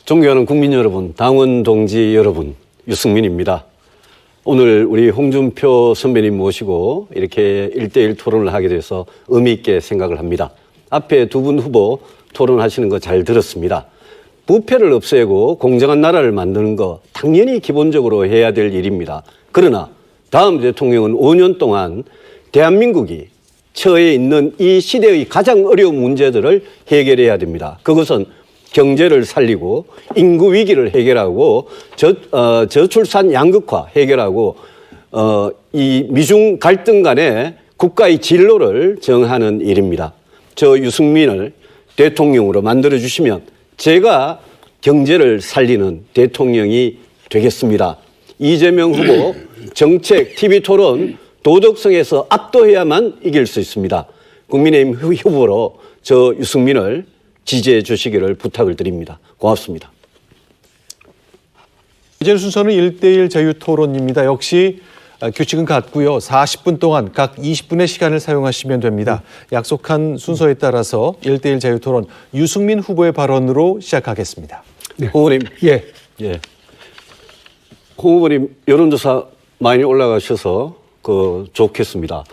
존경하는 국민 여러분, 당원 동지 여러분, 유승민입니다. 오늘 우리 홍준표 선배님 모시고 이렇게 1대1 토론을 하게 돼서 의미 있게 생각을 합니다. 앞에 두 분 후보 토론하시는 거 잘 들었습니다. 부패를 없애고 공정한 나라를 만드는 거 당연히 기본적으로 해야 될 일입니다. 그러나 다음 대통령은 5년 동안 대한민국이 처해 있는 이 시대의 가장 어려운 문제들을 해결해야 됩니다. 그것은 경제를 살리고 인구 위기를 해결하고 저출산 양극화 해결하고 이 미중 갈등 간의 국가의 진로를 정하는 일입니다. 저 유승민을 대통령으로 만들어 주시면 제가 경제를 살리는 대통령이 되겠습니다. 이재명 후보 정책 TV 토론 도덕성에서 압도해야만 이길 수 있습니다. 국민의힘 후보로 저 유승민을 지지해 주시기를 부탁을 드립니다. 고맙습니다. 이제 순서는 1대1 자유토론입니다. 역시 규칙은 같고요. 40분 동안 각 20분의 시간을 사용하시면 됩니다. 약속한 순서에 따라서 1대1 자유토론 유승민 후보의 발언으로 시작하겠습니다. 네. 후보님. 예. 홍 후보님 여론조사 많이 올라가셔서 좋겠습니다.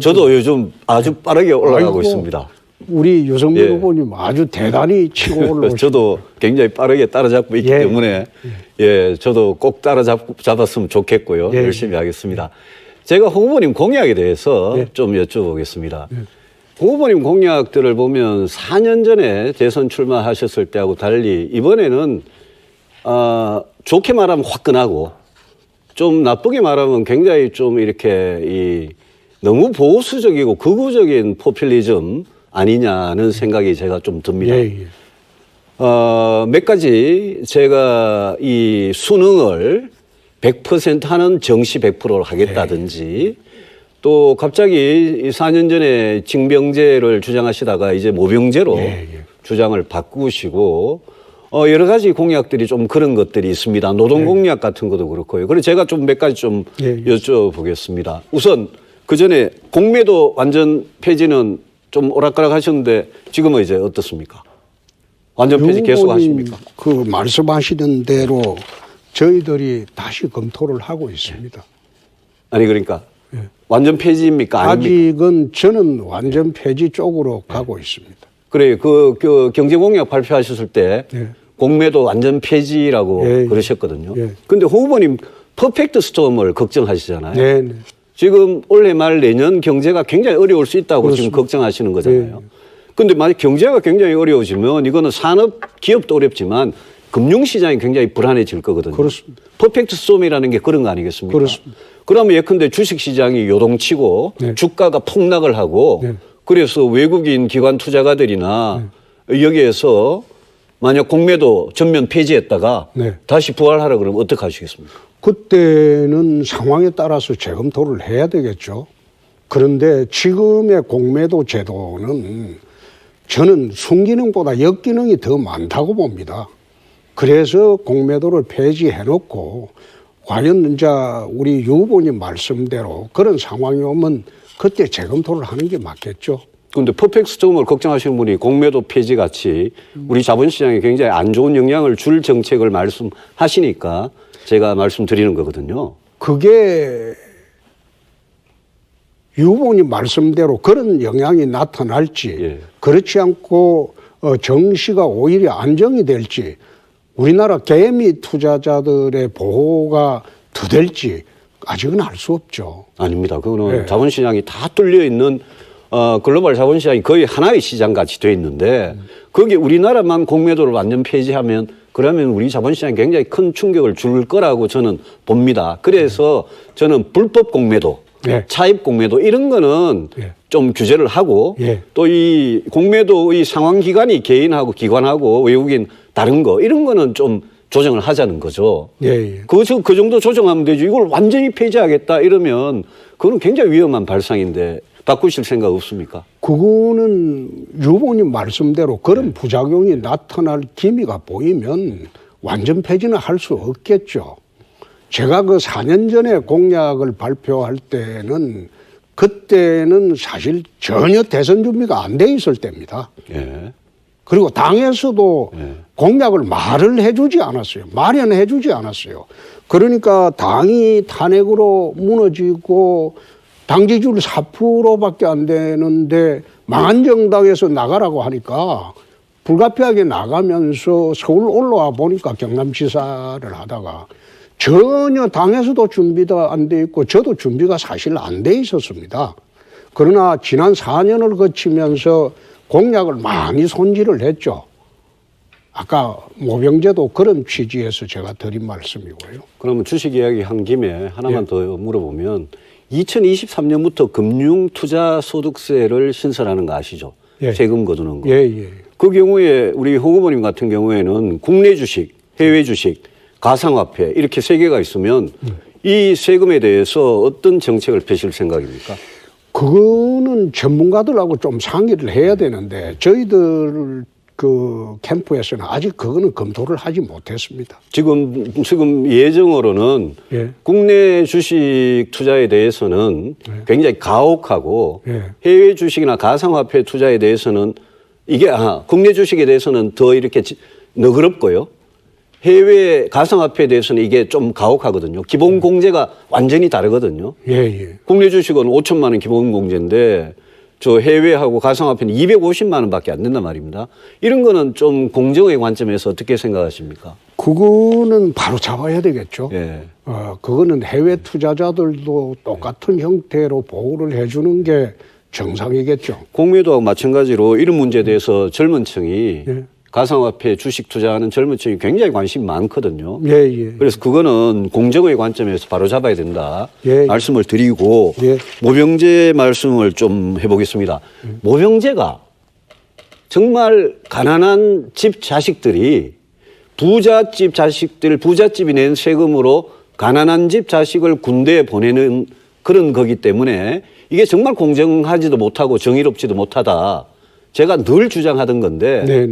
저도 요즘 아주 빠르게 올라가고 있습니다. 우리 유승민 후보님 아주 대단히 치고 올라오시고 저도 굉장히 빠르게 따라잡고 있기 때문에 저도 꼭 따라잡았으면 좋겠고요. 열심히 하겠습니다. 제가 홍 후보님 공약에 대해서 좀 여쭤보겠습니다. 홍 후보님 공약들을 보면 4년 전에 대선 출마하셨을 때하고 달리 이번에는 좋게 말하면 화끈하고 좀 나쁘게 말하면 굉장히 좀 이렇게 너무 보수적이고 극우적인 포퓰리즘 아니냐는 생각이 제가 좀 듭니다. 몇 가지 제가 이 수능을 100% 하는 정시 100%를 하겠다든지 또 갑자기 4년 전에 징병제를 주장하시다가 이제 모병제로 주장을 바꾸시고 여러 가지 공약들이 좀 그런 것들이 있습니다. 노동 공약 같은 것도 그렇고요. 그래서 제가 좀 몇 가지 좀 여쭤보겠습니다. 우선 그 전에 공매도 완전 폐지는 좀 오락가락 하셨는데 지금은 이제 어떻습니까? 완전 폐지 계속 하십니까? 그 말씀하시는 대로 저희들이 다시 검토를 하고 있습니다. 아니 그러니까 완전 폐지입니까? 아닙니까? 아직은 저는 완전 폐지 쪽으로 가고 있습니다. 그래요. 그 경제공약 발표하셨을 때 공매도 완전 폐지라고 그러셨거든요. 근데 홍 후보님 퍼펙트 스톰을 걱정하시잖아요. 지금 올해 말 내년 경제가 굉장히 어려울 수 있다고 그렇습니다. 지금 걱정하시는 거잖아요. 근데 만약 경제가 굉장히 어려워지면 이거는 산업, 기업도 어렵지만 금융시장이 굉장히 불안해질 거거든요. 그렇습니다. 퍼펙트 스톰이라는 게 그런 거 아니겠습니까? 그렇습니다. 그러면 예컨대 주식시장이 요동치고 주가가 폭락을 하고 그래서 외국인 기관 투자가들이나 여기에서 만약 공매도 전면 폐지했다가 다시 부활하라 그러면 어떻게 하시겠습니까? 그때는 상황에 따라서 재검토를 해야 되겠죠. 그런데 지금의 공매도 제도는 저는 순기능보다 역기능이 더 많다고 봅니다. 그래서 공매도를 폐지해놓고 과연 이제 우리 유 후보님 말씀대로 그런 상황이 오면 그때 재검토를 하는 게 맞겠죠. 그런데 퍼펙트 스톰을 걱정하시는 분이 공매도 폐지 같이 우리 자본시장에 굉장히 안 좋은 영향을 줄 정책을 말씀하시니까 제가 말씀드리는 거거든요. 그게 유 후보님 말씀대로 그런 영향이 나타날지 그렇지 않고 정시가 오히려 안정이 될지 우리나라 개미 투자자들의 보호가 더 될지 아직은 알 수 없죠. 아닙니다. 그거는 자본시장이 다 뚫려 있는 글로벌 자본시장이 거의 하나의 시장같이 돼 있는데 거기에 우리나라만 공매도를 완전 폐지하면 그러면 우리 자본시장이 굉장히 큰 충격을 줄 거라고 저는 봅니다. 그래서 저는 불법 공매도, 차입 공매도 이런 거는 좀 규제를 하고 또 이 공매도의 상환 기간이 개인하고 기관하고 외국인 다른 거 이런 거는 좀 조정을 하자는 거죠. 그 정도 조정하면 되죠. 이걸 완전히 폐지하겠다 이러면 그건 굉장히 위험한 발상인데 바꾸실 생각 없습니까? 그거는 유 후보님 말씀대로 그런 부작용이 나타날 기미가 보이면 완전 폐지는 할 수 없겠죠. 제가 그 4년 전에 공약을 발표할 때는 그때는 사실 전혀 대선 준비가 안 돼 있을 때입니다. 그리고 당에서도 공약을 말을 해주지 않았어요. 마련해주지 않았어요. 그러니까 당이 탄핵으로 무너지고 당 지지율 4%밖에 안 되는데 망한 정당에서 나가라고 하니까 불가피하게 나가면서 서울 올라와 보니까 경남지사를 하다가 전혀 당에서도 준비가 안 돼 있고 저도 준비가 사실 안 돼 있었습니다. 그러나 지난 4년을 거치면서 공약을 많이 손질을 했죠. 아까 모병제도 그런 취지에서 제가 드린 말씀이고요. 그러면 주식 이야기 한 김에 하나만 더 물어보면 2023년부터 금융투자소득세를 신설하는 거 아시죠? 세금 거두는 거. 그 경우에 우리 홍 후보님 같은 경우에는 국내 주식, 해외 주식, 가상화폐 이렇게 세 개가 있으면 이 세금에 대해서 어떤 정책을 펴실 생각입니까? 그거는 전문가들하고 좀 상의를 해야 되는데 저희들 그 캠프에서는 아직 그거는 검토를 하지 못했습니다. 지금 예정으로는 국내 주식 투자에 대해서는 굉장히 가혹하고 해외 주식이나 가상화폐 투자에 대해서는 이게 국내 주식에 대해서는 더 이렇게 너그럽고요. 해외 가상화폐에 대해서는 이게 좀 가혹하거든요. 기본 공제가 완전히 다르거든요. 국내 주식은 5천만 원 기본 공제인데 저 해외하고 가상화폐는 250만 원밖에 안 된단 말입니다. 이런 거는 좀 공정의 관점에서 어떻게 생각하십니까? 그거는 바로 잡아야 되겠죠. 예. 그거는 해외 투자자들도 똑같은 형태로 보호를 해주는 게 정상이겠죠. 공매도하고 마찬가지로 이런 문제에 대해서 젊은 층이 가상화폐 주식 투자하는 젊은 층이 굉장히 관심이 많거든요. 그래서 그거는 공정의 관점에서 바로 잡아야 된다. 말씀을 드리고 모병제 말씀을 좀 해보겠습니다. 모병제가 정말 가난한 집 자식들이 부잣집 자식들, 부잣집이 낸 세금으로 가난한 집 자식을 군대에 보내는 그런 거기 때문에 이게 정말 공정하지도 못하고 정의롭지도 못하다. 제가 늘 주장하던 건데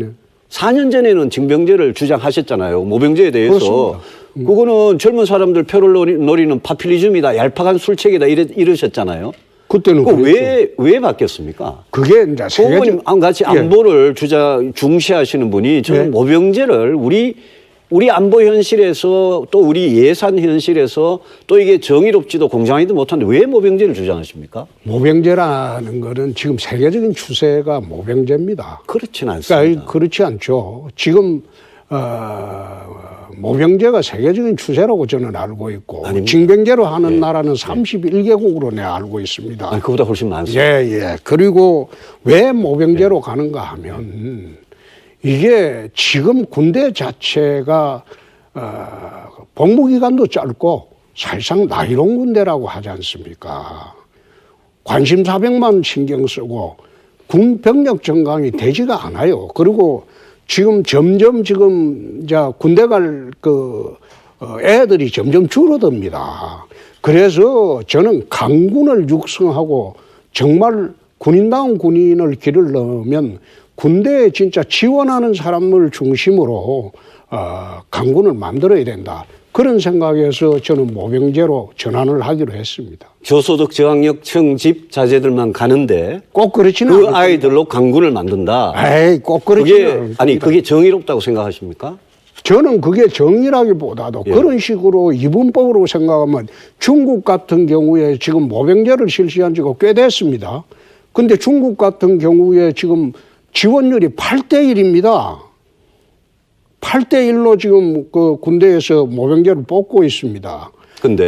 4년 전에는 징병제를 주장하셨잖아요. 모병제에 대해서. 그거는 젊은 사람들 표를 노리는 파퓰리즘이다. 얄팍한 술책이다. 이러셨잖아요. 그때는 왜 바뀌었습니까? 그게 이제 후보님 같이 안보를 중시하시는 분이 저는 모병제를 우리 안보 현실에서 또 우리 예산 현실에서 또 이게 정의롭지도 공정하지도 못한데 왜 모병제를 주장하십니까? 모병제라는 거는 지금 세계적인 추세가 모병제입니다. 그렇지는 않습니다. 그러니까 그렇지 않죠. 지금 모병제가 세계적인 추세라고 저는 알고 있고 징병제로 하는 나라는 31개국으로 내가 알고 있습니다. 아니, 그보다 훨씬 많습니다. 그리고 왜 모병제로 가는가 하면 이게 지금 군대 자체가 복무기간도 짧고 사실상 나이롱 군대라고 하지 않습니까? 관심 사병만 신경 쓰고 군 병력 증강이 되지가 않아요. 그리고 지금 점점 군대 갈 애들이 점점 줄어듭니다. 그래서 저는 강군을 육성하고 정말 군인다운 군인을 기르려면 군대에 진짜 지원하는 사람을 중심으로 강군을 만들어야 된다. 그런 생각에서 저는 모병제로 전환을 하기로 했습니다. 저소득 저학력층 집 자제들만 가는데 꼭 그렇지는 그 아이들로 강군을 만든다. 꼭 그렇지는 그게 정의롭다고 생각하십니까? 저는 그게 정의라기보다도 그런 식으로 이분법으로 생각하면 중국 같은 경우에 지금 모병제를 실시한 지가 꽤 됐습니다. 근데 중국 같은 경우에 지금 지원율이 8대1입니다. 8대1로 지금 그 군대에서 모병제를 뽑고 있습니다.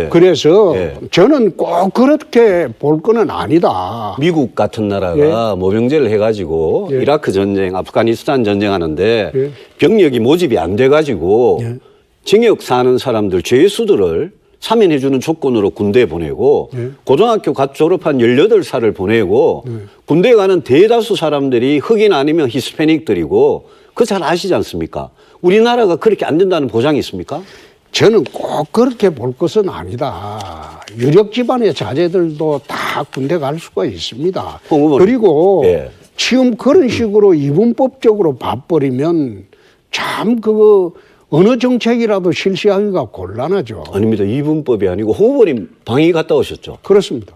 그래서 저는 꼭 그렇게 볼 거는 아니다. 미국 같은 나라가 모병제를 해가지고 이라크 전쟁, 아프가니스탄 전쟁하는데 병력이 모집이 안 돼가지고 징역 사는 사람들, 죄수들을 사면해주는 조건으로 군대에 보내고 고등학교 졸업한 18살을 보내고 군대에 가는 대다수 사람들이 흑인 아니면 히스패닉들이고 그거 잘 아시지 않습니까? 우리나라가 그렇게 안 된다는 보장이 있습니까? 저는 꼭 그렇게 볼 것은 아니다. 유력 집안의 자제들도 다 군대 갈 수가 있습니다. 그리고 지금 그런 식으로 이분법적으로 봐버리면 참 어느 정책이라도 실시하기가 곤란하죠. 아닙니다. 이분법이 아니고 홍 후보님 방위 갔다 오셨죠? 그렇습니다.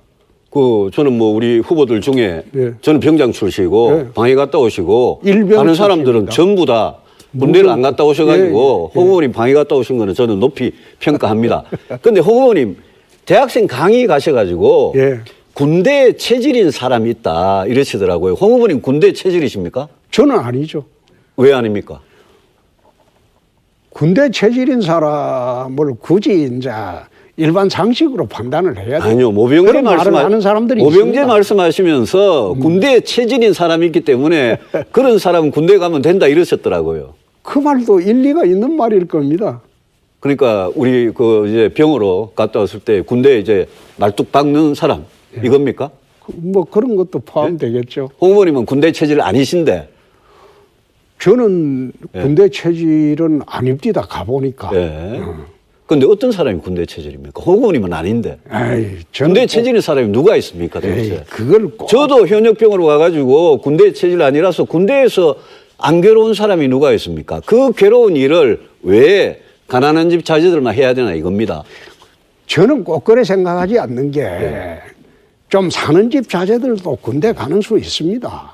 저는 뭐 우리 후보들 중에 예. 저는 병장 출신이고 예. 방위 갔다 오시고 일병 다른 사람들은 출신입니다. 전부 다 군대를 안 갔다 오셔가지고 예, 예, 예. 홍 후보님 방위 갔다 오신 거는 저는 높이 평가합니다. 근데 홍 후보님 대학생 강의 가셔가지고 예. 군대 체질인 사람이 있다 이러시더라고요. 홍 후보님 군대 체질이십니까? 저는 아니죠. 왜 아닙니까? 군대 체질인 사람을 굳이 이제 일반 상식으로 판단을 해야 돼요. 아니요, 모병제 그런 말을 하는 사람들이 모병제 있습니다. 말씀하시면서 군대 체질인 사람이 있기 때문에 그런 사람은 군대 가면 된다 이러셨더라고요. 그 말도 일리가 있는 말일 겁니다. 그러니까 우리 이제 병으로 갔다 왔을 때 군대에 이제 말뚝 박는 사람 이겁니까? 뭐 그런 것도 포함되겠죠. 홍 후보님은 군대 체질 아니신데. 저는 군대 체질은 아닙니다. 가보니까. 예. 근데 어떤 사람이 군대 체질입니까? 홍 후보님은 아닌데. 에이, 저는 군대 꼭- 체질인 사람이 누가 있습니까, 에이, 도대체? 그걸 꼭 저도 현역병으로 가가지고 군대 체질 아니라서 군대에서 안 괴로운 사람이 누가 있습니까? 그 괴로운 일을 왜 가난한 집 자제들만 해야 되나 이겁니다. 저는 꼭 그래 생각하지 않는 게 좀 사는 집 자제들도 군대 가는 수 있습니다.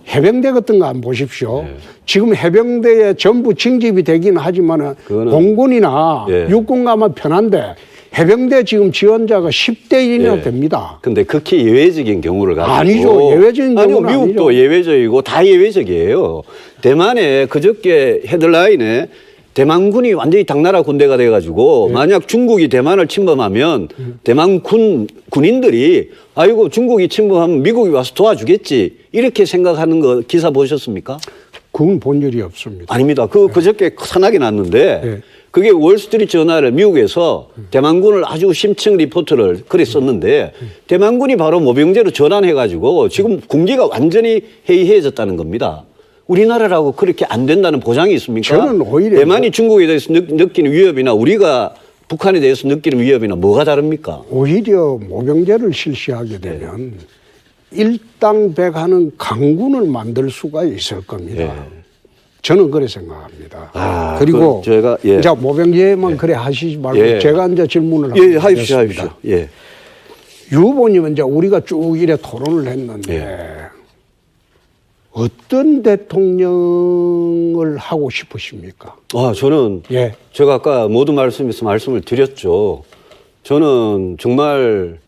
해병대 같은 거 한번 보십시오. 지금 해병대에 전부 징집이 되긴 하지만 그거는- 공군이나 예. 육군 가면 편한데 해병대 지금 지원자가 10대 1이나 예. 됩니다. 근데 극히 예외적인 경우를 가지고 아니죠. 예외적인 아니요, 경우는 미국도 아니죠. 예외적이고 다 예외적이에요. 대만에 그저께 헤드라인에 대만군이 완전히 당나라 군대가 돼가지고 만약 중국이 대만을 침범하면 대만 군인들이 아이고 중국이 침범하면 미국이 와서 도와주겠지 이렇게 생각하는 거 기사 보셨습니까? 그건 본 일이 없습니다. 아닙니다. 그저께 커나게 났는데 네. 그게 월스트리트 저널을 미국에서 대만군을 아주 심층 리포트를 글에 썼는데 대만군이 바로 모병제로 전환해가지고 지금 군기가 완전히 해이해졌다는 겁니다. 우리나라라고 그렇게 안 된다는 보장이 있습니까? 저는 오히려 대만이 중국에 대해서 느끼는 위협이나 우리가 북한에 대해서 느끼는 위협이나 뭐가 다릅니까? 오히려 모병제를 실시하게 되면 일당백하는 강군을 만들 수가 있을 겁니다. 예. 저는 그래 생각합니다. 아, 그리고 그 제가, 예. 이제 모병제만 그래 하시지 말고 예. 제가 이제 질문을 예, 한번 하십시오, 하겠습니다. 하십시오. 예. 유 후보님은 이제 우리가 쭉 이래 토론을 했는데 어떤 대통령을 하고 싶으십니까? 저는 예. 제가 아까 모두 말씀에서 말씀을 드렸죠. 저는 정말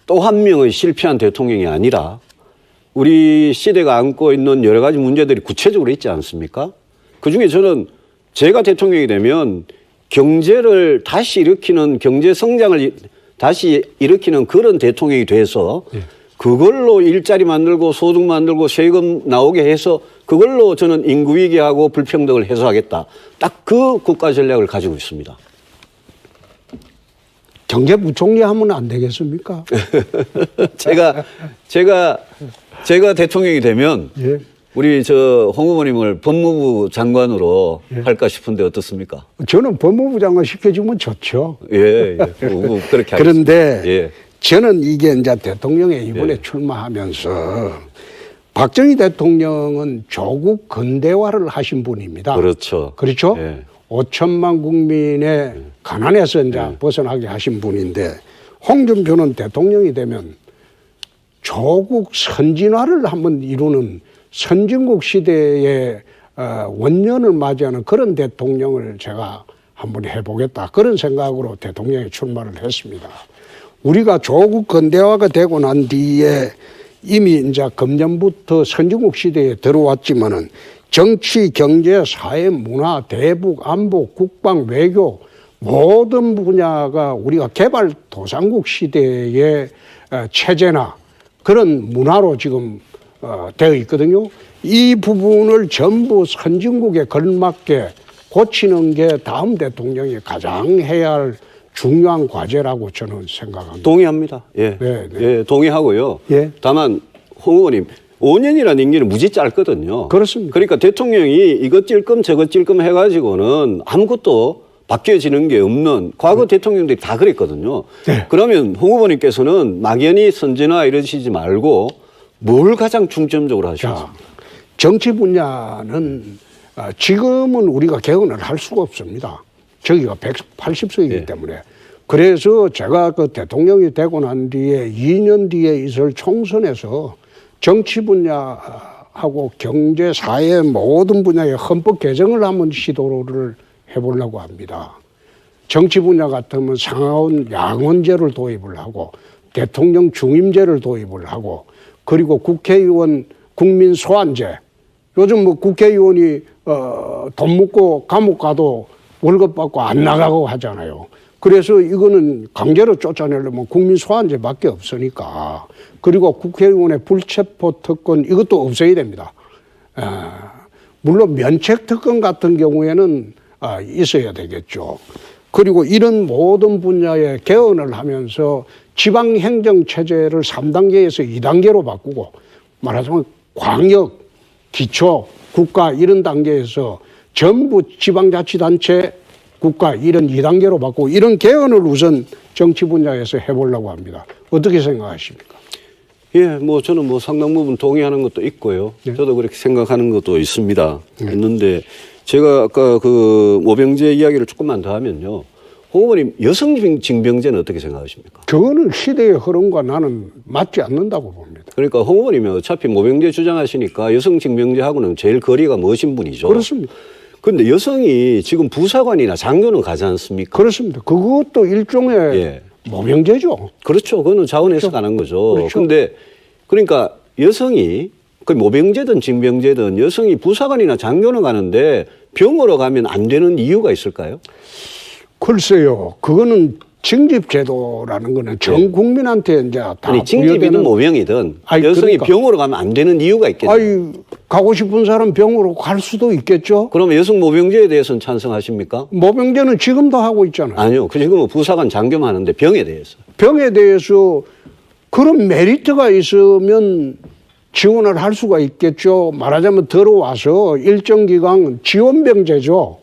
또 한 명의 실패한 대통령이 아니라 우리 시대가 안고 있는 여러 가지 문제들이 구체적으로 있지 않습니까? 그중에 저는 제가 대통령이 되면 경제를 다시 일으키는 경제 성장을 다시 일으키는 그런 대통령이 돼서 그걸로 일자리 만들고 소득 만들고 세금 나오게 해서 그걸로 저는 인구 위기하고 불평등을 해소하겠다. 딱 그 국가 전략을 가지고 있습니다. 경제부총리 하면 안 되겠습니까? 제가 대통령이 되면 예. 우리 홍 후보님을 법무부 장관으로 할까 싶은데 어떻습니까? 저는 법무부 장관 시켜주면 좋죠. 예, 그렇게 하겠습니다. 그런데 예. 저는 이게 이제 대통령에 이번에 예. 출마하면서 박정희 대통령은 조국 근대화를 하신 분입니다. 그렇죠. 그렇죠? 예. 5천만 국민의 가난에서 이제 벗어나게 하신 분인데 홍준표는 대통령이 되면 조국 선진화를 한번 이루는 선진국 시대의 원년을 맞이하는 그런 대통령을 제가 한번 해보겠다. 그런 생각으로 대통령에 출마를 했습니다. 우리가 조국 근대화가 되고 난 뒤에 이미 이제 금년부터 선진국 시대에 들어왔지만은 정치, 경제, 사회, 문화, 대북, 안보, 국방, 외교 모든 분야가 우리가 개발도상국 시대의 체제나 그런 문화로 지금 되어 있거든요. 이 부분을 전부 선진국에 걸맞게 고치는 게 다음 대통령이 가장 해야 할 중요한 과제라고 저는 생각합니다. 동의합니다. 예. 네, 네. 예, 동의하고요. 예. 다만 홍 의원님 5년이라는 임기는 무지 짧거든요. 그렇습니다. 그러니까 대통령이 이것 찔끔 저것 찔끔 해가지고는 아무것도 바뀌어지는 게 없는 과거 대통령들이 다 그랬거든요. 네. 그러면 홍 후보님께서는 막연히 선진화 이러시지 말고 뭘 가장 중점적으로 하시겠습니까? 자, 정치 분야는 지금은 우리가 개헌을 할 수가 없습니다. 저기가 180석이기 예. 때문에 그래서 제가 그 대통령이 되고 난 뒤에 2년 뒤에 있을 총선에서 정치 분야하고 경제, 사회 모든 분야의 헌법 개정을 한번 시도를 해보려고 합니다. 정치 분야 같으면 상하원 양원제를 도입을 하고 대통령 중임제를 도입을 하고 그리고 국회의원 국민 소환제. 요즘 뭐 국회의원이 돈 묻고 감옥 가도 월급 받고 안 나가고 하잖아요. 그래서 이거는 강제로 쫓아내려면 국민 소환제밖에 없으니까. 그리고 국회의원의 불체포 특권 이것도 없어야 됩니다. 물론 면책 특권 같은 경우에는 있어야 되겠죠. 그리고 이런 모든 분야의 개헌을 하면서 지방행정 체제를 3단계에서 2단계로 바꾸고 말하자면 광역, 기초, 국가 이런 단계에서 전부 지방자치단체, 국가 이런 2단계로 바꾸고 이런 개헌을 우선 정치 분야에서 해보려고 합니다. 어떻게 생각하십니까? 예, 뭐 저는 뭐 상당 부분 동의하는 것도 있고요. 네. 저도 그렇게 생각하는 것도 있습니다. 있는데 제가 아까 그 모병제 이야기를 조금만 더 하면요. 홍 후보님 여성 징병제는 어떻게 생각하십니까? 그거는 시대의 흐름과 나는 맞지 않는다고 봅니다. 그러니까 홍 후보님이 어차피 모병제 주장하시니까 여성 징병제하고는 제일 거리가 먼신 분이죠. 그렇습니다. 그런데 여성이 지금 부사관이나 장교는 가지 않습니까? 그렇습니다. 그것도 일종의 예. 모병제죠. 그렇죠. 그거는 자원해서 가는 거죠. 그렇죠. 그런데 그러니까 여성이 그 모병제든 징병제든 여성이 부사관이나 장교는 가는데 병으로 가면 안 되는 이유가 있을까요? 글쎄요. 그거는 징집제도라는 거는 전 국민한테 이제 다 아니 징집이든 모병이든 아니, 여성이 그러니까. 병으로 가면 안 되는 이유가 있겠죠. 아이 가고 싶은 사람 병으로 갈 수도 있겠죠. 그러면 여성 모병제에 대해서는 찬성하십니까? 모병제는 지금도 하고 있잖아요. 아니요. 그 지금은 부사관 장교만 하는데 병에 대해서. 병에 대해서 그런 메리트가 있으면 지원을 할 수가 있겠죠. 말하자면 들어와서 일정 기간 지원병제죠.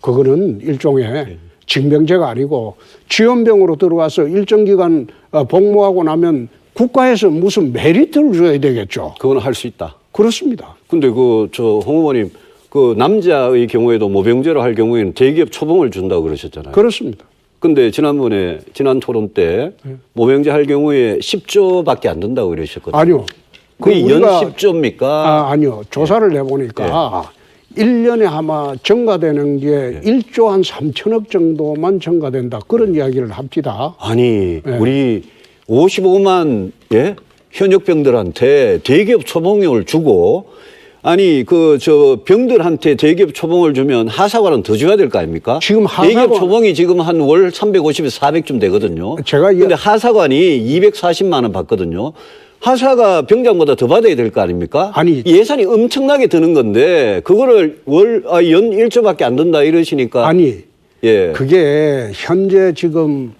그거는 일종의 징병제가 아니고 지원병으로 들어와서 일정 기간 복무하고 나면 국가에서 무슨 메리트를 줘야 되겠죠. 그건 할 수 있다. 그렇습니다. 근데 홍 후보님 그 남자의 경우에도 모병제로 할 경우에는 대기업 초봉을 준다고 그러셨잖아요. 그렇습니다. 근데 지난 토론 때 모병제 할 경우에 10조밖에 안 된다고 그러셨거든요. 아니요. 그게 연 10조입니까? 아니요. 조사를 해보니까 1년에 아마 증가되는 게 1조 한 3천억 정도만 증가된다. 그런 이야기를 합니다. 아니 우리 55만 현역병들한테 대기업 초봉을 주고 아니 병들한테 대기업 초봉을 주면 하사관은 더 줘야 될 거 아닙니까? 지금 대기업 초봉이 지금 한 월 350에서 400쯤 되거든요. 제가 근데 하사관이 240만 원 받거든요. 하사가 병장보다 더 받아야 될 거 아닙니까? 아니. 예산이 엄청나게 드는 건데 그거를 연 1조밖에 안 든다 이러시니까 아니, 예. 그게 현재 지금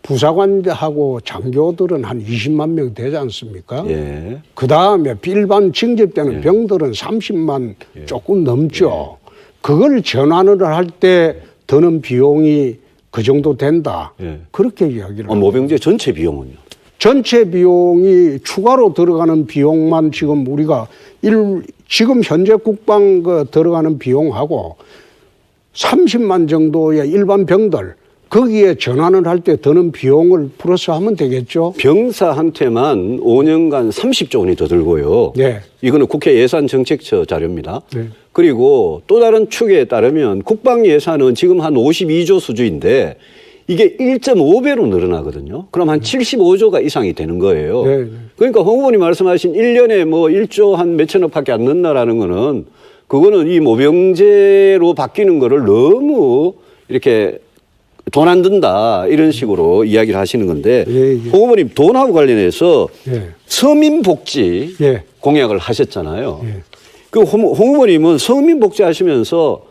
부사관하고 장교들은 한 20만 명 되지 않습니까? 예. 그 다음에 일반 징집되는 병들은 30만 조금 넘죠. 그걸 전환을 할 때 드는 비용이 그 정도 된다. 예. 그렇게 이야기를 합니다. 모병제 전체 비용은요? 전체 비용이 추가로 들어가는 비용만 지금 우리가 지금 현재 국방 들어가는 비용하고 30만 정도의 일반 병들 거기에 전환을 할 때 드는 비용을 플러스하면 되겠죠. 병사한테만 5년간 30조 원이 더 들고요. 네. 이거는 국회 예산정책처 자료입니다. 네. 그리고 또 다른 축에 따르면 국방 예산은 지금 한 52조 수준인데 이게 1.5배로 늘어나거든요. 그럼 한 75조가 이상이 되는 거예요. 네, 네. 그러니까 홍 후보님 말씀하신 1년에 뭐 1조 한 몇천억밖에 안 넣는다라는 거는 그거는 이 모병제로 바뀌는 거를 너무 이렇게 돈 안 든다 이런 식으로 이야기를 하시는 건데 예. 홍 후보님 돈하고 관련해서 예. 서민복지 예. 공약을 하셨잖아요. 예. 그 홍 후보님은 서민복지 하시면서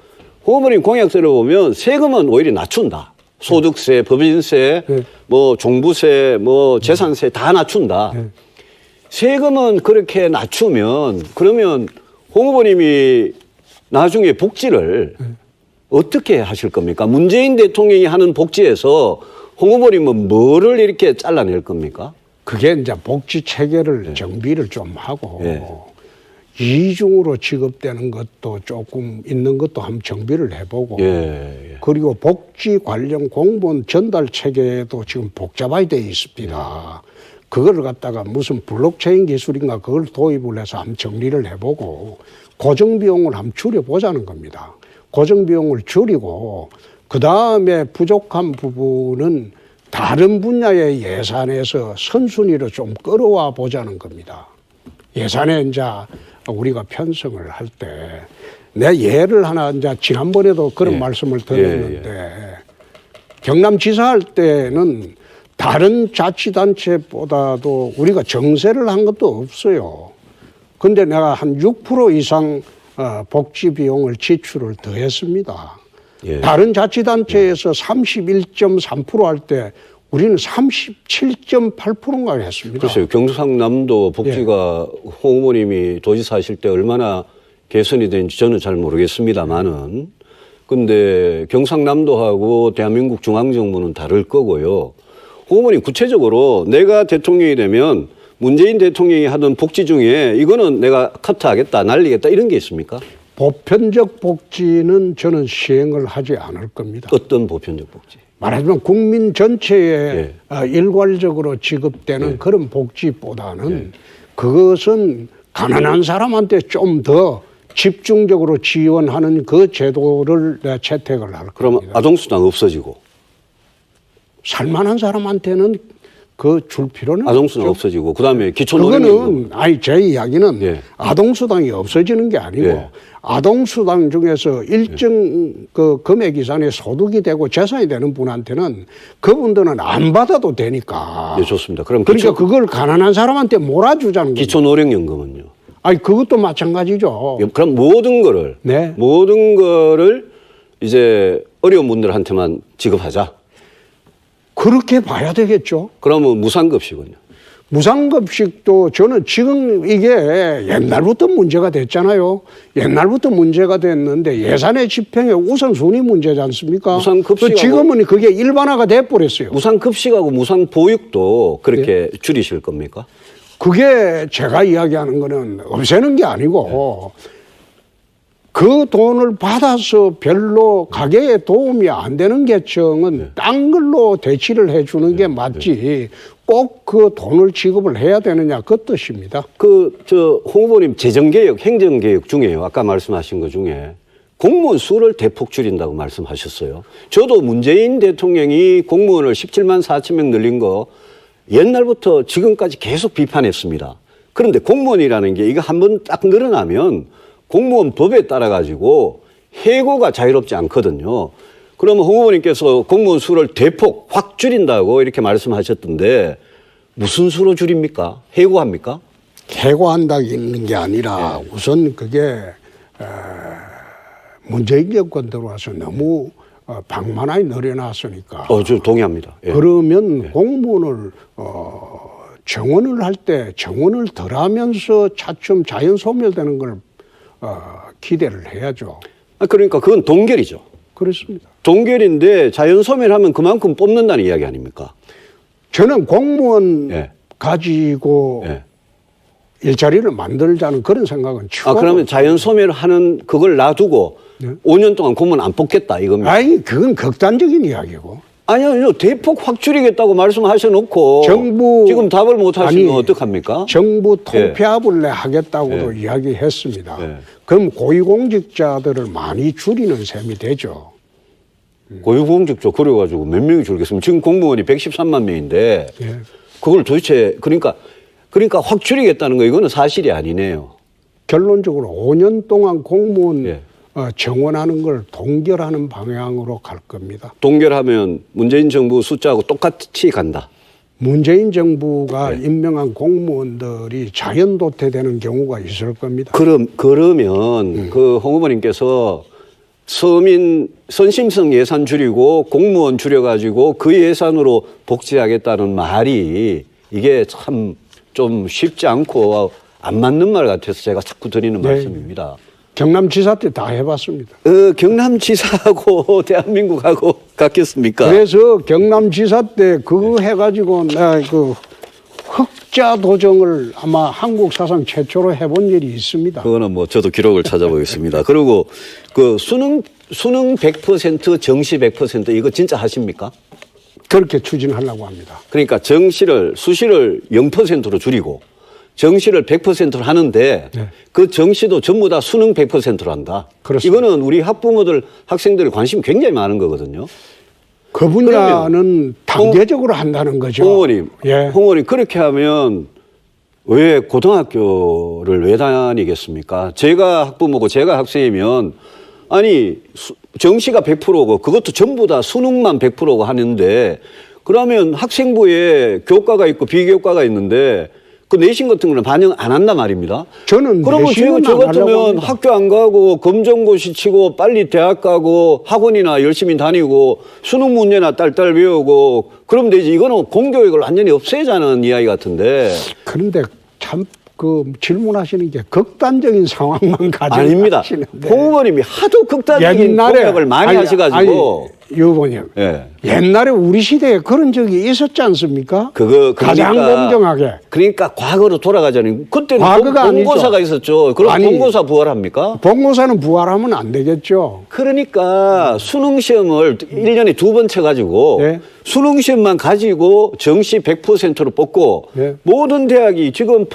홍 후보님 공약 들어보면 세금은 오히려 낮춘다. 소득세, 법인세, 네. 뭐 종부세, 뭐 재산세 다 낮춘다. 네. 세금은 그렇게 낮추면 그러면 홍 후보님이 나중에 복지를 어떻게 하실 겁니까? 문재인 대통령이 하는 복지에서 홍 후보님은 뭐를 이렇게 잘라낼 겁니까? 그게 이제 복지 체계를 정비를 좀 하고 네. 이중으로 지급되는 것도 조금 있는 것도 한번 정비를 해보고 예. 그리고 복지 관련 공무원 전달 체계도 지금 복잡하게 되어 있습니다. 그걸 갖다가 무슨 블록체인 기술인가 그걸 도입을 해서 한번 정리를 해보고 고정비용을 한번 줄여보자는 겁니다. 고정비용을 줄이고 그 다음에 부족한 부분은 다른 분야의 예산에서 선순위로 좀 끌어와 보자는 겁니다. 예산에 이제 우리가 편성을 할 때 내 예를 하나 이제 지난번에도 그런 말씀을 드렸는데 경남지사 할 때는 다른 자치단체보다도 우리가 정세를 한 것도 없어요. 근데 내가 한 6% 이상 복지 비용을 지출을 더 했습니다. 다른 자치단체에서 31.3% 할 때 우리는 37.8%인가 했습니다. 글쎄요. 경상남도 복지가 홍 후보님이 도지사 하실 때 얼마나 개선이 된지 저는 잘 모르겠습니다만은 근데 경상남도하고 대한민국 중앙정부는 다를 거고요. 홍 후보님 구체적으로 내가 대통령이 되면 문재인 대통령이 하던 복지 중에 이거는 내가 커트하겠다, 날리겠다 이런 게 있습니까? 보편적 복지는 저는 시행을 하지 않을 겁니다. 어떤 보편적 복지? 말하자면 국민 전체에 일괄적으로 지급되는 그런 복지보다는 그것은 가난한 사람한테 좀 더 집중적으로 지원하는 그 제도를 내가 채택을 할 그러면 겁니다. 아동수당 없어지고 살만한 사람한테는 그 줄 필요는 아동수당 없죠. 없어지고 그다음에 기초노령연금 그거는 제 이야기는 아동수당이 없어지는 게 아니고 아동수당 중에서 일정 그 금액 이상의 소득이 되고 재산이 되는 분한테는 그분들은 안 받아도 되니까. 네, 좋습니다. 그럼 그러니까 그걸 가난한 사람한테 몰아주자는 거죠. 기초노령연금은요? 그것도 마찬가지죠. 그럼 모든 거를 이제 어려운 분들한테만 지급하자. 그렇게 봐야 되겠죠. 그러면 무상급식은요? 무상급식도 저는 지금 이게 옛날부터 문제가 됐잖아요. 옛날부터 문제가 됐는데 예산의 집행의 우선순위 문제지 않습니까? 무상급식하고 지금은 그게 일반화가 돼버렸어요. 무상급식하고 무상보육도 그렇게 줄이실 겁니까? 그게 제가 이야기하는 거는 없애는 게 아니고 그 돈을 받아서 별로 가게에 도움이 안 되는 계층은 딴 걸로 대치를 해주는 게 맞지 꼭 그 돈을 지급을 해야 되느냐 그 뜻입니다. 홍 후보님 재정개혁, 행정개혁 중에요. 아까 말씀하신 것 중에 공무원 수를 대폭 줄인다고 말씀하셨어요. 저도 문재인 대통령이 공무원을 17만 4천 명 늘린 거 옛날부터 지금까지 계속 비판했습니다. 그런데 공무원이라는 게 이거 한번 딱 늘어나면 공무원 법에 따라 가지고 해고가 자유롭지 않거든요. 그러면 홍 후보님께서 공무원 수를 대폭 확 줄인다고 이렇게 말씀하셨던데 무슨 수로 줄입니까? 해고합니까? 해고한다는 게 아니라 우선 그게 문재인 정권 들어와서 너무 방만하게 늘어났으니까. 저 동의합니다. 그러면 공무원을 정원을 할 때 정원을 덜 하면서 차츰 자연 소멸되는 걸 기대를 해야죠. 그러니까 그건 동결이죠. 그렇습니다. 동결인데 자연 소멸하면 그만큼 뽑는다는 이야기 아닙니까? 저는 공무원 가지고 일자리를 만들자는 그런 생각은 처음. 그러면 자연 소멸하는 그걸 놔두고 5년 동안 공무원 안 뽑겠다 이겁니다. 그건 극단적인 이야기고. 아니요, 대폭 확 줄이겠다고 말씀하셔놓고 정부 지금 답을 못 하시면 어떡합니까? 정부 통폐합을 하겠다고도 이야기했습니다. 그럼 고위공직자들을 많이 줄이는 셈이 되죠. 고위공직자 그래가지고 몇 명이 줄겠습니까? 지금 공무원이 113만 명인데 그걸 도대체 그러니까 확 줄이겠다는 거 이거는 사실이 아니네요. 결론적으로 5년 동안 공무원 정원하는 걸 동결하는 방향으로 갈 겁니다. 동결하면 문재인 정부 숫자하고 똑같이 간다. 문재인 정부가 임명한 공무원들이 자연 도태되는 경우가 있을 겁니다. 그러면 그 홍 후보님께서 서민 선심성 예산 줄이고 공무원 줄여가지고 그 예산으로 복지하겠다는 말이 이게 참 좀 쉽지 않고 안 맞는 말 같아서 제가 자꾸 드리는 말씀입니다. 경남지사 때 다 해봤습니다. 경남지사하고 대한민국하고 같겠습니까? 그래서 경남지사 때 그거 해가지고 내가 그 흑자 도정을 아마 한국 사상 최초로 해본 일이 있습니다. 그거는 뭐 저도 기록을 찾아보겠습니다. 그리고 그 수능 100% 정시 100% 이거 진짜 하십니까? 그렇게 추진하려고 합니다. 그러니까 수시를 0%로 줄이고 정시를 100%로 하는데 네. 그 정시도 전부 다 수능 100%로 한다. 그렇습니다. 이거는 우리 학부모들, 학생들 관심이 굉장히 많은 거거든요. 그 분야는 단계적으로 한다는 거죠. 홍 예. 의원님 그렇게 하면 왜 고등학교를 왜 다니겠습니까? 제가 학부모고 제가 학생이면 아니 정시가 100%고 그것도 전부 다 수능만 100%고 하는데 그러면 학생부에 교과가 있고 비교과가 있는데 그 내신 같은 거는 반영 안 한단 말입니다. 저는 그러면 내신은 저 안 하려고 같으면 합니다. 학교 안 가고 검정고시 치고 빨리 대학 가고 학원이나 열심히 다니고 수능 문제나 딸딸 외우고 그러면 되지. 이거는 공교육을 완전히 없애자는 이야기 같은데. 그런데 참 그 질문하시는 게 극단적인 상황만 가지고 아닙니다. 하시는데. 홍 의원님이 하도 극단적인 공약을 많이 하셔가지고. 유 후보님, 예. 옛날에 우리 시대에 그런 적이 있었지 않습니까? 가장 그러니까 공정하게. 그러니까 과거로 돌아가자니 그때는 과거가 본고사가 아니죠. 있었죠. 그럼 아니, 본고사 부활합니까? 본고사는 부활하면 안 되겠죠. 그러니까 수능 시험을 1년에 2번 쳐가지고 네. 수능 시험만 가지고 정시 100%로 뽑고 네. 모든 대학이 지금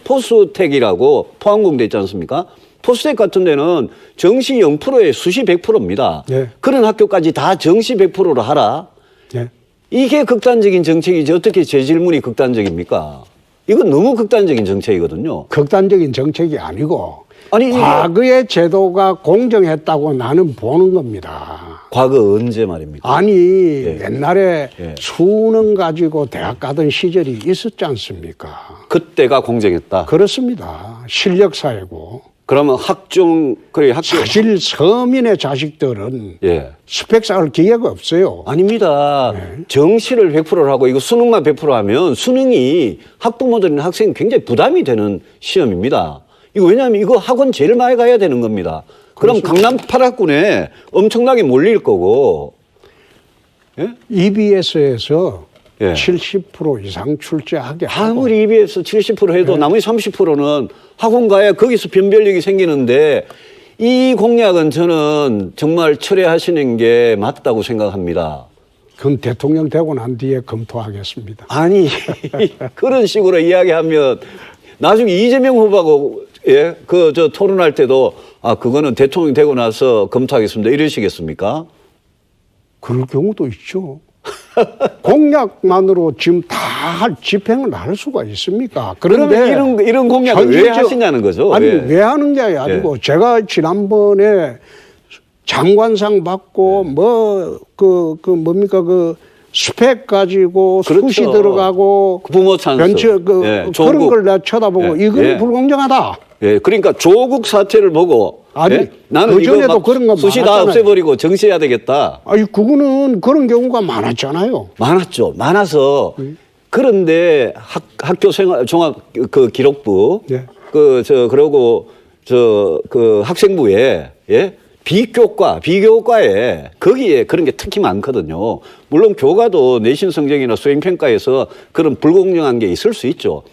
포스텍이라고 포항공대 있지 않습니까? 포스텍 같은 데는 정시 0%에 수시 100%입니다. 네. 그런 학교까지 다 정시 100%로 하라. 네. 이게 극단적인 정책이지 어떻게 제 질문이 극단적입니까? 이건 너무 극단적인 정책이거든요. 극단적인 정책이 아니고 아니, 과거의 제도가 공정했다고 나는 보는 겁니다. 과거 언제 말입니까? 아니 예. 옛날에 예. 수능 가지고 대학 가던 시절이 있었지 않습니까? 그때가 공정했다. 그렇습니다. 실력 사회고. 그러면 학교 사실 서민의 자식들은 예. 스펙 쌓을 기회가 없어요. 아닙니다. 정시를 100%를 하고 이거 수능만 100% 하면 수능이 학부모들이나 학생이 굉장히 부담이 되는 시험입니다. 이거 왜냐하면 이거 학원 제일 많이 가야 되는 겁니다. 그럼 강남 8학군에 엄청나게 몰릴 거고. 예? EBS에서 예. 70% 이상 출제하게 하고 아무리 EBS 70% 해도 나머지 30%는 학원 가야 거기서 변별력이 생기는데 이 공약은 저는 정말 철회하시는 게 맞다고 생각합니다. 그건 대통령 되고 난 뒤에 검토하겠습니다. 아니 그런 식으로 이야기하면 나중에 이재명 후보하고 예? 저 토론할 때도 그거는 대통령 되고 나서 검토하겠습니다. 이러시겠습니까? 그럴 경우도 있죠. 공약만으로 지금 다 집행을 할 수가 있습니까? 그런데 그러면 이런 공약을 왜 하시냐는 거죠? 아니 왜? 왜 하는 게 아니고 제가 지난번에 장관상 받고 뭡니까 스펙 가지고 그렇죠. 수시 들어가고 부모 찬스. 벤처 예, 그런 조국. 걸 내가 쳐다보고 예, 이건 예. 불공정하다. 예, 그러니까 조국 사태를 보고 아니, 예? 나는 그전에도 이거 막 그런 거 수시 다 많았잖아요. 없애버리고 정시해야 되겠다. 아니 그거는 그런 경우가 많았잖아요. 많았죠. 많아서 그런데 학교 생활 종합 그 기록부 예. 그러고 그 학생부에 예? 비교과에 거기에 그런 게 특히 많거든요. 물론 교과도 내신 성적이나 수행 평가에서 그런 불공정한 게 있을 수 있죠.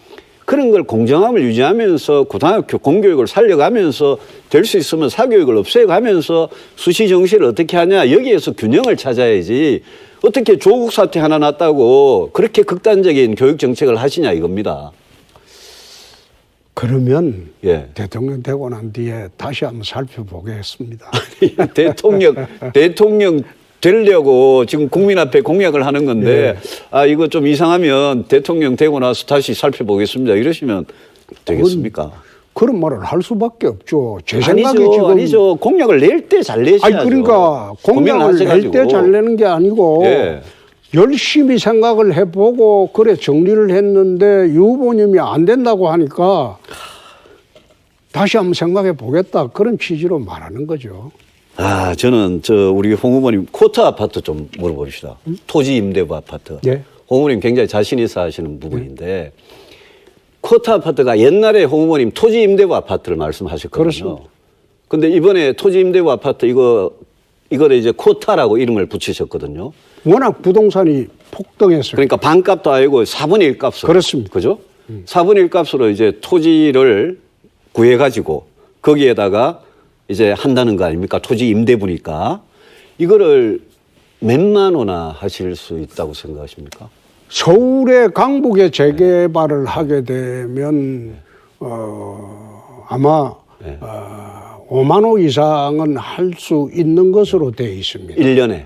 그런 걸 공정함을 유지하면서 고등학교 공교육을 살려가면서 될 수 있으면 사교육을 없애가면서 수시 정시를 어떻게 하냐 여기에서 균형을 찾아야지 어떻게 조국 사태 하나 났다고 그렇게 극단적인 교육 정책을 하시냐 이겁니다. 그러면 예. 대통령 되고 난 뒤에 다시 한번 살펴보겠습니다. 대통령 되려고 지금 국민 앞에 공약을 하는 건데 이거 좀 이상하면 대통령 되고 나서 다시 살펴보겠습니다. 이러시면 되겠습니까? 그런 말을 할 수밖에 없죠. 제 생각이 아니죠. 공약을 낼 때 잘 내셔야죠. 아니 그러니까 공약을 낼 때 잘 내는 게 아니고 예. 열심히 생각을 해보고 그래 정리를 했는데 유 후보님이 안 된다고 하니까 다시 한번 생각해 보겠다 그런 취지로 말하는 거죠. 저는 우리 홍 후보님 쿼터 아파트 좀 물어봅시다. 토지 임대부 아파트. 예. 홍 후보님 굉장히 자신 있어 하시는 부분인데 쿼터 아파트가 옛날에 홍 후보님 토지 임대부 아파트를 말씀하셨거든요. 그렇습니다. 근데 이번에 토지 임대부 아파트 이거를 이제 쿼터라고 이름을 붙이셨거든요. 워낙 부동산이 폭등했어요. 그러니까 반값도 아니고 4분의 1 값으로. 그렇습니다. 그죠? 4분의 1 값으로 이제 토지를 구해가지고 거기에다가 이제 한다는 거 아닙니까? 토지 임대부니까. 이거를 몇만 원이나 하실 수 있다고 생각하십니까? 서울의 강북에 재개발을 하게 되면 아마 5만 호 이상은 할 수 있는 것으로 되어 있습니다. 1년에.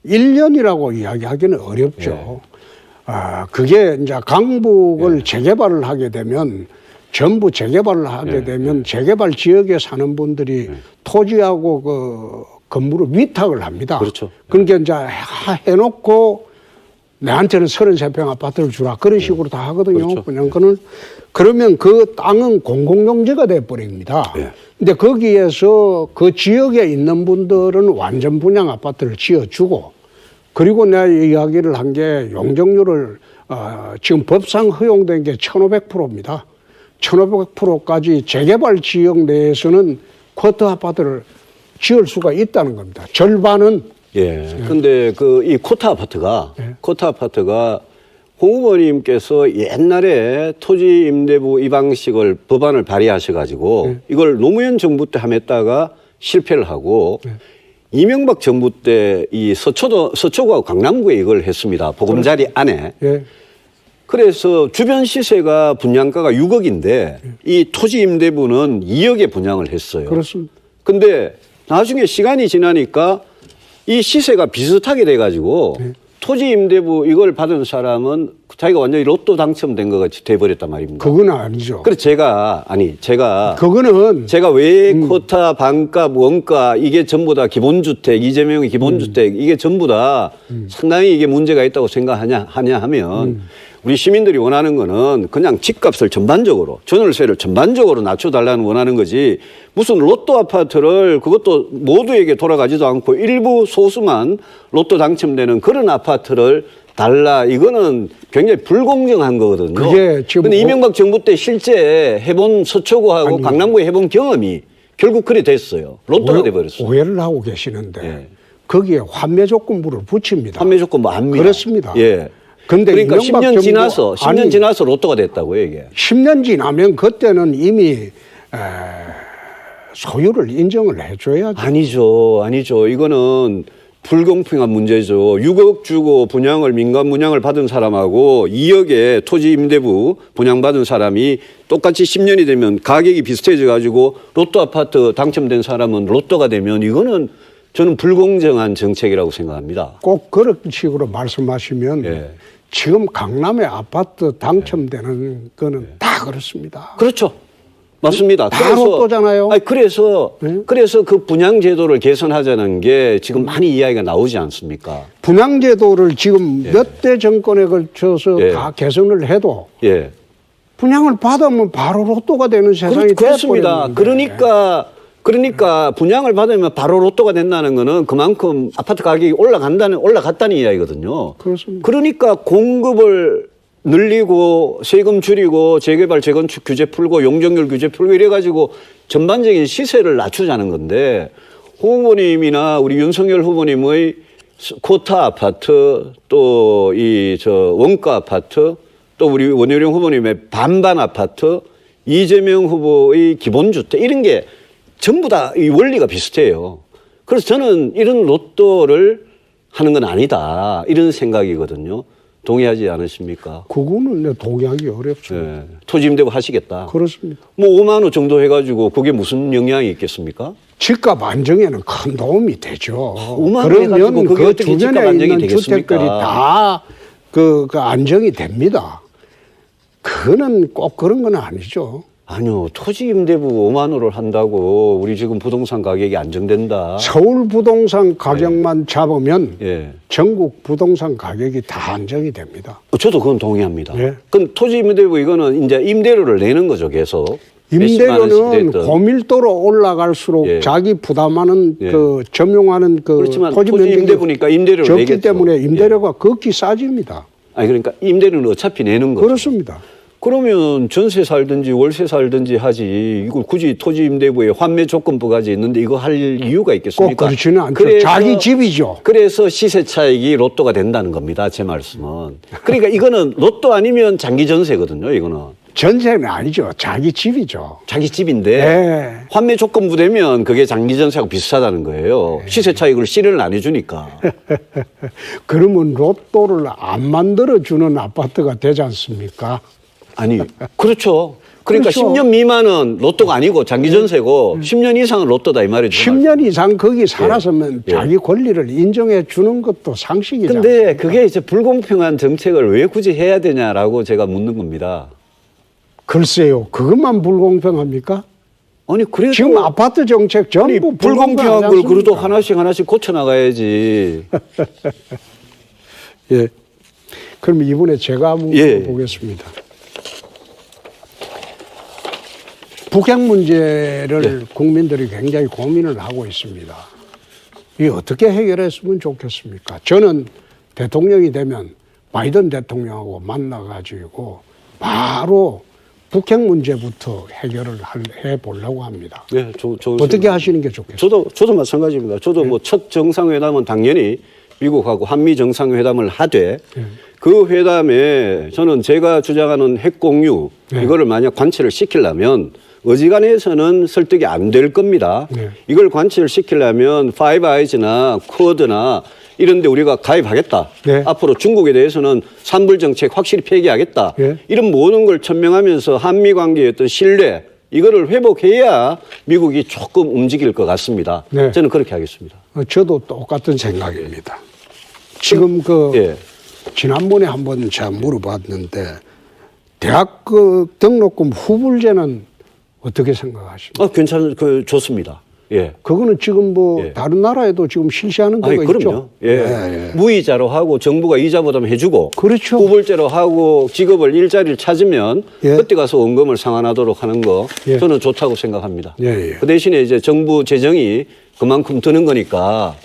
1년이라고 이야기하기는 어렵죠. 그게 이제 강북을 재개발을 하게 되면 전부 재개발을 하게 되면 재개발 지역에 사는 분들이 토지하고 그 건물을 위탁을 합니다. 그렇죠. 그러니까 이제 해놓고 내한테는 33평 아파트를 주라 그런 식으로 다 하거든요. 그렇죠. 그냥 그러면 그 땅은 공공용지가 돼 버립니다. 근데 거기에서 그 지역에 있는 분들은 완전 분양 아파트를 지어주고 그리고 내가 이야기를 한 게 용적률을 지금 법상 허용된 게 1,500%입니다. 1,500%까지 재개발 지역 내에서는 쿼터 아파트를 지을 수가 있다는 겁니다. 절반은 예. 근데 이 코타 아파트가 홍 후보님께서 옛날에 토지 임대부 이 방식을 법안을 발의하셔가지고 이걸 노무현 정부 때 함했다가 실패를 하고 이명박 정부 때 이 서초구하고 강남구에 이걸 했습니다. 보금자리 안에. 예. 그래서 주변 시세가 분양가가 6억인데 이 토지 임대부는 2억에 분양을 했어요. 그렇습니다. 근데 나중에 시간이 지나니까 이 시세가 비슷하게 돼가지고 토지 임대부 이걸 받은 사람은 자기가 완전히 로또 당첨된 것 같이 돼버렸단 말입니다. 그건 아니죠. 그래서 제가 그거는 왜 쿼타, 반값, 원가 이게 전부 다 기본주택, 이재명의 기본주택 이게 전부 다 상당히 이게 문제가 있다고 생각하냐 하면 우리 시민들이 원하는 거는 그냥 집값을 전반적으로 전월세를 전반적으로 낮춰달라는 원하는 거지 무슨 로또 아파트를 그것도 모두에게 돌아가지도 않고 일부 소수만 로또 당첨되는 그런 아파트를 달라 이거는 굉장히 불공정한 거거든요. 그게 지금 근데 이명박 정부 때 실제 해본 서초구하고 강남구에 해본 경험이 결국 그래 됐어요. 로또가 돼버렸어요. 오해를 하고 계시는데 예. 거기에 환매 조건부를 붙입니다. 판매 조건 뭐 압니다. 그렇습니다. 예. 근데 그러니까 이명박 10년 정부- 지나서 10년 아니, 지나서 로또가 됐다고요, 이게. 10년 지나면 그때는 이미 소유를 인정을 해줘야죠. 아니죠. 이거는 불공평한 문제죠. 6억 주고 민간 분양을 받은 사람하고 2억에 토지 임대부 분양받은 사람이 똑같이 10년이 되면 가격이 비슷해져 가지고 로또 아파트 당첨된 사람은 로또가 되면 이거는 저는 불공정한 정책이라고 생각합니다. 꼭 그런 식으로 말씀하시면 예. 지금 강남의 아파트 당첨되는 거는 다 그렇습니다. 그렇죠. 맞습니다. 다 로또잖아요. 그래서 그 분양 제도를 개선하자는 게 지금 많이 이야기가 나오지 않습니까? 분양제도를 지금 몇 대 정권에 걸쳐서 예. 다 개선을 해도 예. 분양을 받으면 바로 로또가 되는 세상이 그렇습니다. 돼버렸는데. 그러니까 분양을 받으면 바로 로또가 된다는 거는 그만큼 아파트 가격이 올라갔다는 이야기거든요. 그렇습니다. 그러니까 공급을 늘리고 세금 줄이고 재개발 재건축 규제 풀고 용적률 규제 풀고 이래가지고 전반적인 시세를 낮추자는 건데 홍 후보님이나 우리 윤석열 후보님의 쿼타 아파트 또 원가 아파트 또 우리 원효령 후보님의 반반 아파트 이재명 후보의 기본주택 이런 게 전부 다 이 원리가 비슷해요. 그래서 저는 이런 로또를 하는 건 아니다 이런 생각이거든요. 동의하지 않으십니까? 그거는 동의하기 어렵죠. 예. 토지 임대부 하시겠다. 그렇습니다. 뭐 5만 원 정도 해가지고 그게 무슨 영향이 있겠습니까? 집값 안정에는 큰 도움이 되죠. 5만 원 해가지고 그러면 그게 그 어떻게 집값 주변에 안정이 있는 되겠습니까? 주택들이 다 그 안정이 됩니다. 그거는 꼭 그런 건 아니죠. 아니요. 토지 임대부 5만 원을 한다고 우리 지금 부동산 가격이 안정된다. 서울 부동산 가격만 잡으면 예. 전국 부동산 가격이 다 안정이 됩니다. 저도 그건 동의합니다. 예. 그럼 토지 임대부 이거는 이제 임대료를 내는 거죠, 계속. 몇십만 원씩 임대료는 됐든. 고밀도로 올라갈수록 예. 자기 부담하는 예. 그 점용하는 그 그렇지만 토지 토지 면적이 임대부니까 임대료를 적기 내겠죠. 때문에 임대료가 극히 싸집니다. 아니 그러니까 임대료는 어차피 내는 거죠. 그렇습니다. 그러면 전세 살든지 월세 살든지 하지 이걸 굳이 토지 임대부에 환매 조건부까지 있는데 이거 할 이유가 있겠습니까? 꼭 그렇지는 않죠. 자기 집이죠. 그래서 시세 차익이 로또가 된다는 겁니다. 제 말씀은. 그러니까 이거는 로또 아니면 장기 전세거든요. 이거는 전세는 아니죠. 자기 집이죠. 자기 집인데 예. 환매 조건부 되면 그게 장기 전세하고 비슷하다는 거예요. 시세 차익을 실현을 안 해주니까. 그러면 로또를 안 만들어주는 아파트가 되지 않습니까? 아니 그렇죠. 그러니까 그렇죠. 10년 미만은 로또가 아니고 장기 전세고 10년 이상은 로또다 이 말이죠. 10년 이상 거기 살았으면 예. 자기 권리를 인정해 주는 것도 상식이잖아요. 근데 그게 이제 불공평한 정책을 왜 굳이 해야 되냐라고 제가 묻는 겁니다. 글쎄요, 그것만 불공평합니까? 아니 그래도 지금 아파트 정책 전부 아니, 불공평한 걸 불공평하지 그래도 않습니까? 하나씩 고쳐 나가야지. 예. 그럼 이번에 제가 한번 예. 보겠습니다. 북핵 문제를 국민들이 굉장히 고민을 하고 있습니다. 이게 어떻게 해결했으면 좋겠습니까? 저는 대통령이 되면 바이든 대통령하고 만나가지고 바로 북핵 문제부터 해결을 해보려고 합니다. 네, 어떻게 하시는 게 좋겠어요? 저도 마찬가지입니다. 저도 뭐 첫 정상회담은 당연히 미국하고 한미 정상회담을 하되 그 회담에 저는 제가 주장하는 핵 공유 이거를 만약 관철을 시키려면 어지간해서는 설득이 안 될 겁니다. 이걸 관철을 시키려면 파이브 아이즈나 쿼드나 이런 데 우리가 가입하겠다. 네. 앞으로 중국에 대해서는 산불 정책 확실히 폐기하겠다. 네. 이런 모든 걸 천명하면서 한미 관계의 어떤 신뢰 이거를 회복해야 미국이 조금 움직일 것 같습니다. 네. 저는 그렇게 하겠습니다. 저도 똑같은 생각입니다. 지금 예. 지난번에 한번 제가 물어봤는데 대학 등록금 후불제는 어떻게 생각하십니까? 좋습니다. 예. 그거는 지금 뭐 예. 다른 나라에도 지금 실시하는 데가 아니, 그럼요. 있죠. 예. 무이자로 하고 정부가 이자 부담 해주고 그렇죠. 후불제로 하고 직업을 일자리를 찾으면 예. 그때 가서 원금을 상환하도록 하는 거 예. 저는 좋다고 생각합니다. 예, 예. 그 대신에 이제 정부 재정이 그만큼 드는 거니까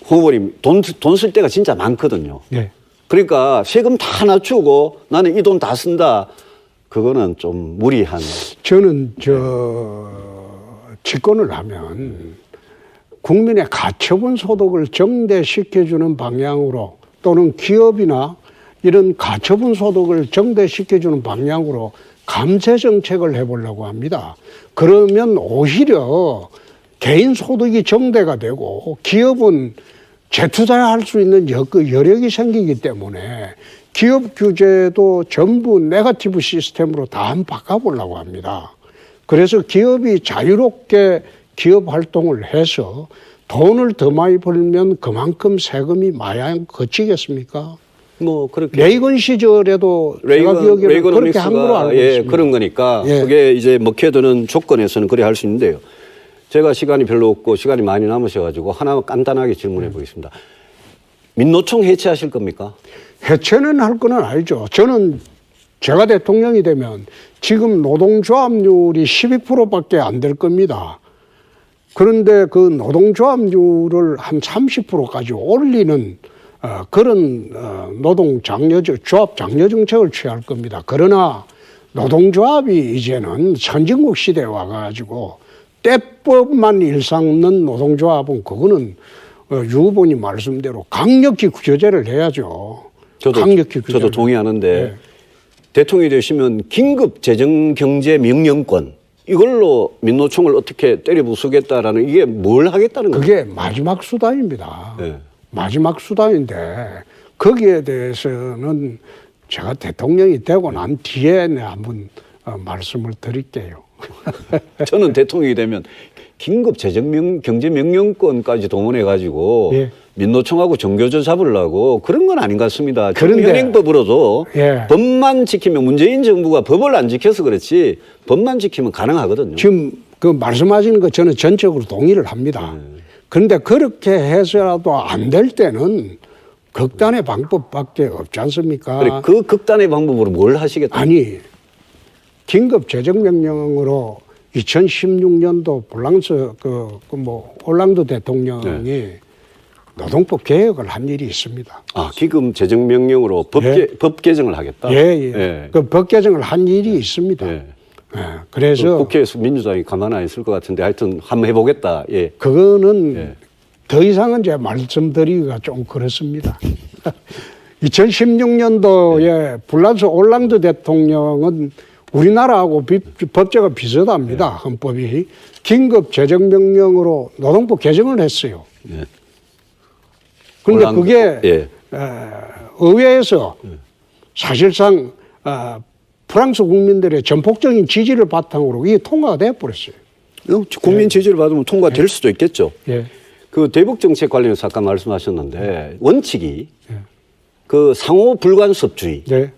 후보님 돈 쓸 때가 진짜 많거든요. 예. 그러니까 세금 다 낮추고 나는 이 돈 다 쓴다. 그거는 좀 무리한. 저는 집권을 하면 국민의 가처분 소득을 정대시켜주는 방향으로 또는 기업이나 이런 가처분 소득을 정대시켜주는 방향으로 감세 정책을 해보려고 합니다. 그러면 오히려 개인 소득이 정대가 되고 기업은 재투자할 수 있는 여력이 생기기 때문에 기업 규제도 전부 네거티브 시스템으로 다 한번 바꿔보려고 합니다. 그래서 기업이 자유롭게 기업 활동을 해서 돈을 더 많이 벌면 그만큼 세금이 마냥 거치겠습니까? 뭐 그렇게 레이건 시절에도 제가 기억에는 그렇게 한 걸로 알고 있습니다. 그런 거니까 예. 그게 이제 먹혀드는 조건에서는 그래 할 수 있는데요. 제가 시간이 별로 없고 시간이 많이 남으셔가지고 하나 간단하게 질문해 보겠습니다. 민노총 해체하실 겁니까? 해체는 할 건 아니죠. 저는 제가 대통령이 되면 지금 노동조합률이 12%밖에 안 될 겁니다. 그런데 그 노동조합률을 한 30%까지 올리는 그런 조합 장려 정책을 취할 겁니다. 그러나 노동조합이 이제는 선진국 시대에 와가지고 때법만 일삼는 노동조합은 그거는 유 후보님 말씀대로 강력히 규제를 해야죠. 저도 동의하는데 네. 대통령이 되시면 긴급 재정 경제 명령권 이걸로 민노총을 어떻게 때려 부수겠다라는 이게 뭘 하겠다는 거예요? 그게 마지막 수단입니다. 네. 마지막 수단인데 거기에 대해서는 제가 대통령이 되고 난 뒤에 한번 말씀을 드릴게요. 저는 대통령이 되면 긴급 재정 경제 명령권까지 동원해 가지고 예. 민노총하고 정교조 잡으려고 그런 건 아닌 것 같습니다. 그런데- 현행법으로도 예. 법만 지키면 문재인 정부가 법을 안 지켜서 그렇지 법만 지키면 가능하거든요. 지금 그 말씀하시는 거 저는 전적으로 동의를 합니다. 그런데 그렇게 해서라도 안 될 때는 극단의 방법밖에 없지 않습니까? 그래, 그 극단의 방법으로 뭘 하시겠다? 아니 긴급 재정명령으로 2016년도 홀랑드 대통령이 노동법 개혁을 한 일이 있습니다. 기금 재정 명령으로 법 개정을 하겠다. 예. 그 법 개정을 한 일이 있습니다. 예. 그래서 국회에서 민주당이 가만 안 있을 것 같은데 하여튼 한번 해보겠다. 예. 그거는 예. 더 이상은 제가 말씀드리기가 좀 그렇습니다. 2016년도에 불란서 올랑드 대통령은 우리나라하고 법제가 비슷합니다. 헌법이. 긴급 재정명령으로 노동법 개정을 했어요. 네. 그런데 올랑드, 그게 예. 의회에서 사실상 프랑스 국민들의 전폭적인 지지를 바탕으로 이게 통과가 되어버렸어요. 국민 지지를 받으면 통과될 수도 있겠죠. 예. 그 대북 정책 관련해서 아까 말씀하셨는데 원칙이 그 상호 불간섭주의, 네.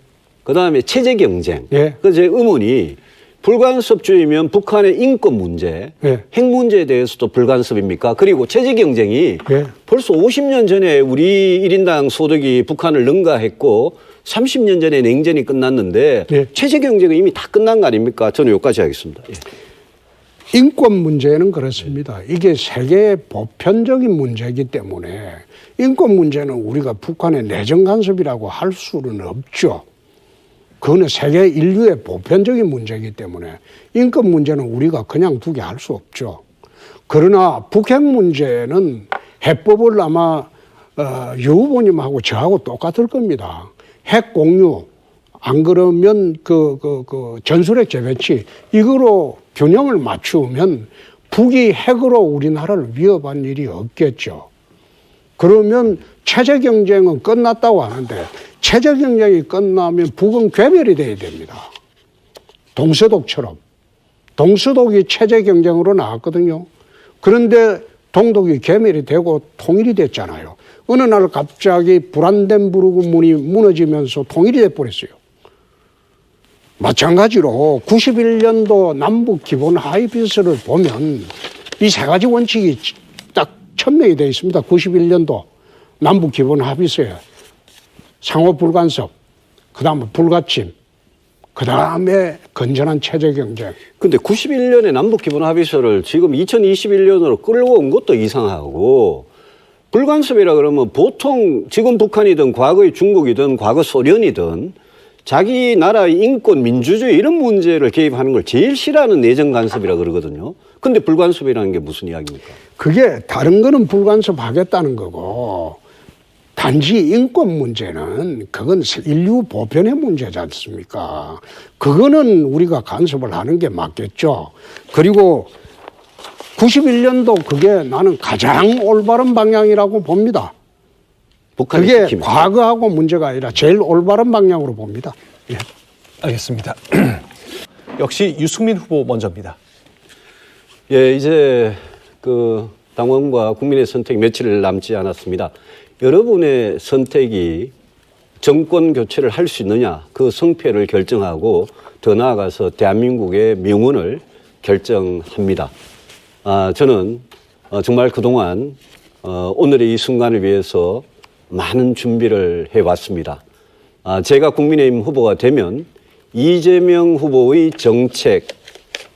그다음에 체제 경쟁. 예. 그 제 의문이 불간섭주의면 북한의 인권 문제, 예. 핵 문제에 대해서도 불간섭입니까? 그리고 체제 경쟁이 예. 벌써 50년 전에 우리 1인당 소득이 북한을 능가했고 30년 전에 냉전이 끝났는데 예. 체제 경쟁은 이미 다 끝난 거 아닙니까? 저는 여기까지 하겠습니다. 예. 인권 문제는 그렇습니다. 이게 세계의 보편적인 문제이기 때문에 인권 문제는 우리가 북한의 내정 간섭이라고 할 수는 없죠. 그거는 세계 인류의 보편적인 문제이기 때문에 인권 문제는 우리가 그냥 두게 할 수 없죠. 그러나 북핵 문제는 해법을 아마 유 후보님하고 저하고 똑같을 겁니다. 핵 공유, 안 그러면 그 전술핵 재배치 이거로 균형을 맞추면 북이 핵으로 우리나라를 위협한 일이 없겠죠. 그러면 체제 경쟁은 끝났다고 하는데 체제 경쟁이 끝나면 북은 괴멸이 돼야 됩니다. 동서독처럼. 동서독이 체제 경쟁으로 나왔거든요. 그런데 동독이 괴멸이 되고 통일이 됐잖아요. 어느 날 갑자기 브란덴부르크문이 무너지면서 통일이 돼버렸어요. 마찬가지로 91년도 남북 기본 합의서를 보면 이 세 가지 원칙이 딱 천명이 되어 있습니다. 91년도 남북 기본 합의서에 상호 불간섭, 그다음에 불가침, 그다음에 건전한 체제 경쟁. 근데 91년에 남북 기본 합의서를 지금 2021년으로 끌고 온 것도 이상하고 불간섭이라 그러면 보통 지금 북한이든 과거의 중국이든 과거 소련이든 자기 나라의 인권, 민주주의 이런 문제를 개입하는 걸 제일 싫어하는 내정 간섭이라 그러거든요. 근데 불간섭이라는 게 무슨 이야기입니까? 그게 다른 거는 불간섭하겠다는 거고 단지 인권 문제는 그건 인류 보편의 문제지 않습니까? 그거는 우리가 간섭을 하는 게 맞겠죠. 그리고 91년도 그게 나는 가장 올바른 방향이라고 봅니다. 북한이 그게 시키면. 과거하고 문제가 아니라 제일 올바른 방향으로 봅니다. 예. 알겠습니다. 역시 유승민 후보 먼저입니다. 예, 이제 그 당원과 국민의 선택 며칠 남지 않았습니다. 여러분의 선택이 정권 교체를 할 수 있느냐 그 성패를 결정하고 더 나아가서 대한민국의 명운을 결정합니다. 저는 정말 그동안 오늘의 이 순간을 위해서 많은 준비를 해왔습니다. 제가 국민의힘 후보가 되면 이재명 후보의 정책,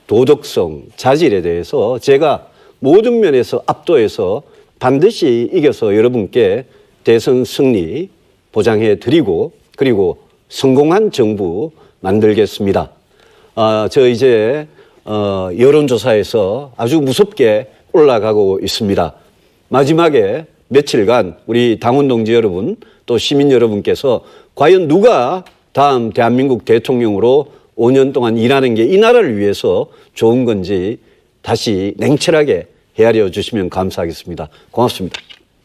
도덕성, 자질에 대해서 제가 모든 면에서 압도해서 반드시 이겨서 여러분께 대선 승리 보장해 드리고 그리고 성공한 정부 만들겠습니다. 저 이제 여론조사에서 아주 무섭게 올라가고 있습니다. 마지막에 며칠간 우리 당원 동지 여러분 또 시민 여러분께서 과연 누가 다음 대한민국 대통령으로 5년 동안 일하는 게 이 나라를 위해서 좋은 건지 다시 냉철하게 헤아려 주시면 감사하겠습니다. 고맙습니다.